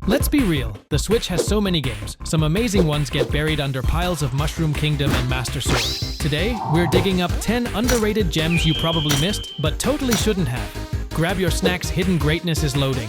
Let's be real, the Switch has so many games. Some amazing ones get buried under piles of Mushroom Kingdom and Master Sword. Today, we're digging up 10 underrated gems you probably missed, but totally shouldn't have. Grab your snacks, hidden greatness is loading.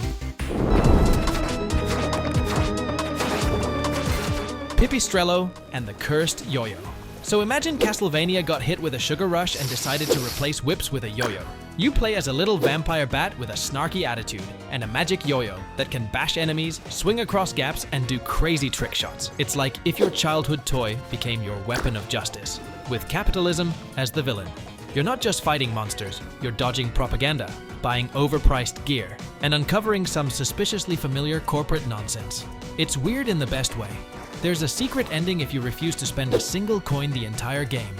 Pipistrello and the cursed Yoyo. So imagine Castlevania got hit with a sugar rush and decided to replace whips with a yo-yo. You play as a little vampire bat with a snarky attitude and a magic yo-yo that can bash enemies, swing across gaps, and do crazy trick shots. It's like if your childhood toy became your weapon of justice, with capitalism as the villain. You're not just fighting monsters, you're dodging propaganda, buying overpriced gear, and uncovering some suspiciously familiar corporate nonsense. It's weird in the best way. There's a secret ending if you refuse to spend a single coin the entire game.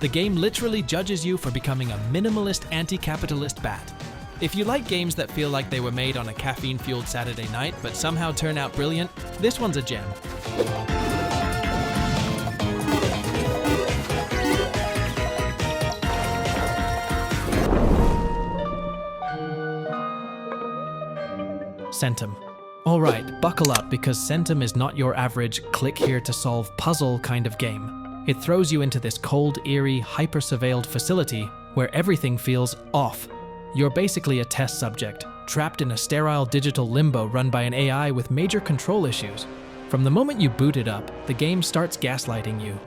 The game literally judges you for becoming a minimalist anti-capitalist bat. If you like games that feel like they were made on a caffeine-fueled Saturday night but somehow turn out brilliant, this one's a gem. Centum. Alright, buckle up because Centum is not your average click here to solve puzzle kind of game. It throws you into this cold, eerie, hyper-surveilled facility where everything feels off. You're basically a test subject, trapped in a sterile digital limbo run by an AI with major control issues. From the moment you boot it up, the game starts gaslighting you.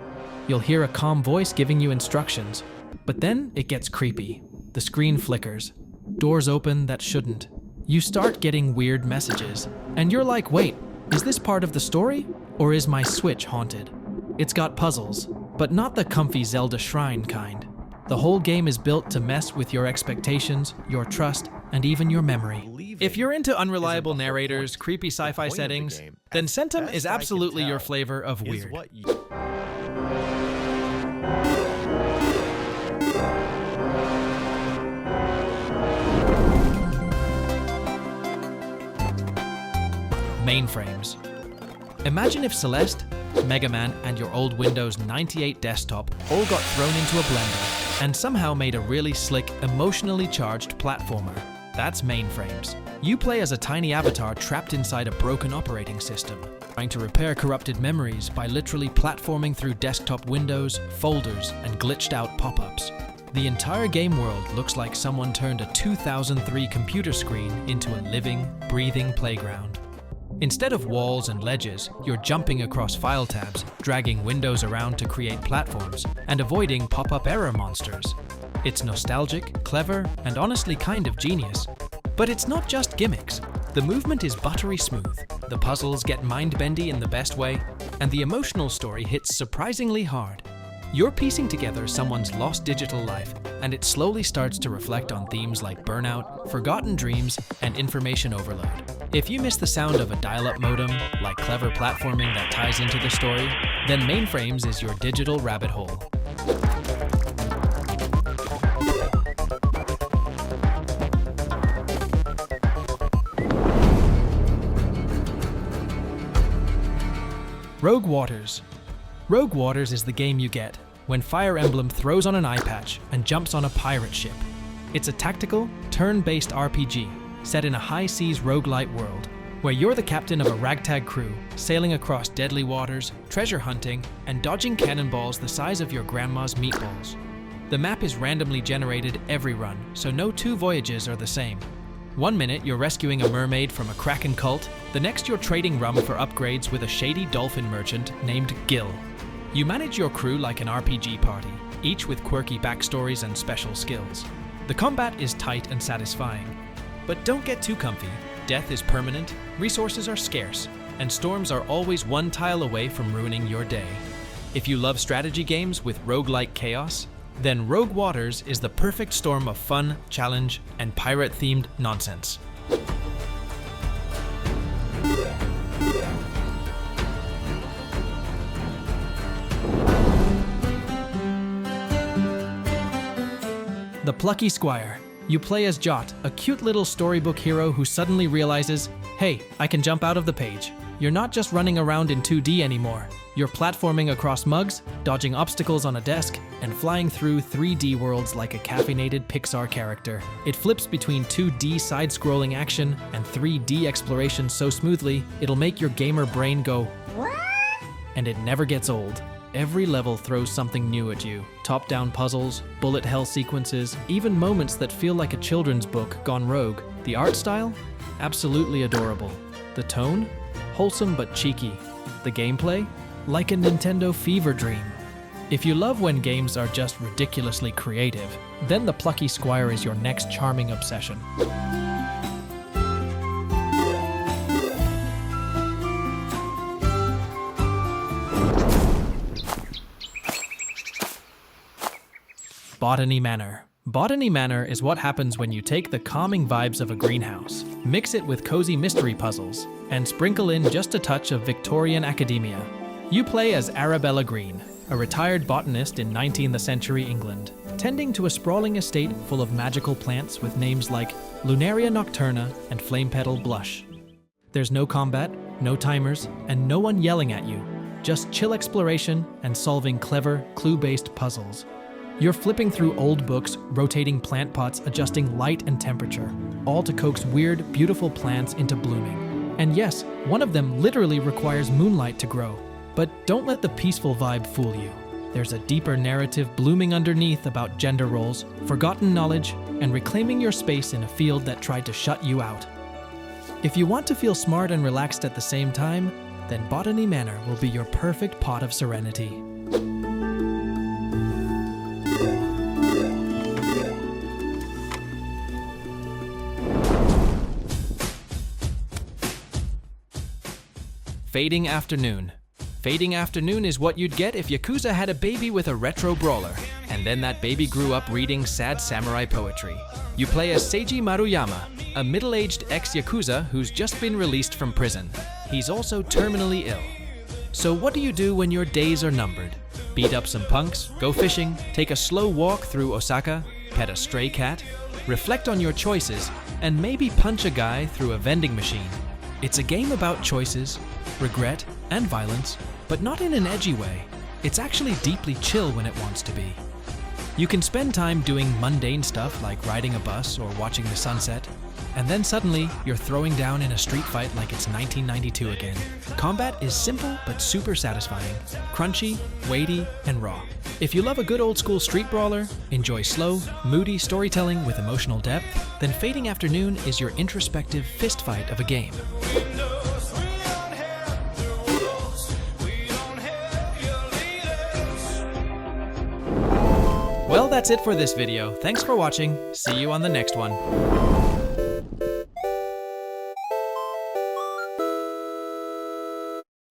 You'll hear a calm voice giving you instructions, but then it gets creepy. The screen flickers. Doors open that shouldn't. You start getting weird messages, and you're like, wait, is this part of the story? Or is my Switch haunted? It's got puzzles, but not the comfy Zelda shrine kind. The whole game is built to mess with your expectations, your trust, and even your memory. If you're into unreliable narrators, creepy sci-fi settings, then Centum is absolutely your flavor of weird. Mainframes. Imagine if Celeste, Mega Man, and your old Windows 98 desktop all got thrown into a blender and somehow made a really slick, emotionally charged platformer. That's Mainframes. You play as a tiny avatar trapped inside a broken operating system, trying to repair corrupted memories by literally platforming through desktop windows, folders, and glitched out pop-ups. The entire game world looks like someone turned a 2003 computer screen into a living, breathing playground. Instead of walls and ledges, you're jumping across file tabs, dragging windows around to create platforms, and avoiding pop-up error monsters. It's nostalgic, clever, and honestly kind of genius. But it's not just gimmicks. The movement is buttery smooth, the puzzles get mind-bendy in the best way, and the emotional story hits surprisingly hard. You're piecing together someone's lost digital life, and it slowly starts to reflect on themes like burnout, forgotten dreams, and information overload. If you miss the sound of a dial-up modem, like clever platforming that ties into the story, then Mainframes is your digital rabbit hole. Rogue Waters. Rogue Waters is the game you get when Fire Emblem throws on an eye patch and jumps on a pirate ship. It's a tactical, turn-based RPG set in a high-seas roguelite world, where you're the captain of a ragtag crew, sailing across deadly waters, treasure hunting, and dodging cannonballs the size of your grandma's meatballs. The map is randomly generated every run, so no two voyages are the same. One minute you're rescuing a mermaid from a Kraken cult, the next you're trading rum for upgrades with a shady dolphin merchant named Gil. You manage your crew like an RPG party, each with quirky backstories and special skills. The combat is tight and satisfying. But don't get too comfy. Death is permanent, resources are scarce, and storms are always one tile away from ruining your day. If you love strategy games with roguelike chaos, then Rogue Waters is the perfect storm of fun, challenge, and pirate-themed nonsense. The Plucky Squire. You play as Jot, a cute little storybook hero who suddenly realizes, hey, I can jump out of the page. You're not just running around in 2D anymore. You're platforming across mugs, dodging obstacles on a desk, and flying through 3D worlds like a caffeinated Pixar character. It flips between 2D side-scrolling action and 3D exploration so smoothly, it'll make your gamer brain go, "What?" And it never gets old. Every level throws something new at you. Top-down puzzles, bullet hell sequences, even moments that feel like a children's book gone rogue. The art style? Absolutely adorable. The tone? Wholesome but cheeky. The gameplay? Like a Nintendo fever dream. If you love when games are just ridiculously creative, then the Plucky Squire is your next charming obsession. Botany Manor. Botany Manor is what happens when you take the calming vibes of a greenhouse, mix it with cozy mystery puzzles, and sprinkle in just a touch of Victorian academia. You play as Arabella Green, a retired botanist in 19th century England, tending to a sprawling estate full of magical plants with names like Lunaria nocturna and flame petal blush. There's no combat, no timers, and no one yelling at you, just chill exploration and solving clever, clue-based puzzles. You're flipping through old books, rotating plant pots, adjusting light and temperature, all to coax weird, beautiful plants into blooming. And yes, one of them literally requires moonlight to grow. But don't let the peaceful vibe fool you. There's a deeper narrative blooming underneath about gender roles, forgotten knowledge, and reclaiming your space in a field that tried to shut you out. If you want to feel smart and relaxed at the same time, then Botany Manor will be your perfect pot of serenity. Fading Afternoon. Fading Afternoon is what you'd get if Yakuza had a baby with a retro brawler, and then that baby grew up reading sad samurai poetry. You play as Seiji Maruyama, a middle-aged ex-Yakuza who's just been released from prison. He's also terminally ill. So what do you do when your days are numbered? Beat up some punks, go fishing, take a slow walk through Osaka, pet a stray cat, reflect on your choices, and maybe punch a guy through a vending machine. It's a game about choices, regret, and violence, but not in an edgy way. It's actually deeply chill when it wants to be. You can spend time doing mundane stuff like riding a bus or watching the sunset, and then suddenly you're throwing down in a street fight like it's 1992 again. Combat is simple but super satisfying, crunchy, weighty, and raw. If you love a good old school street brawler, enjoy slow, moody storytelling with emotional depth, then Fading Afternoon is your introspective fistfight of a game. Well, that's it for this video. Thanks for watching. See you on the next one.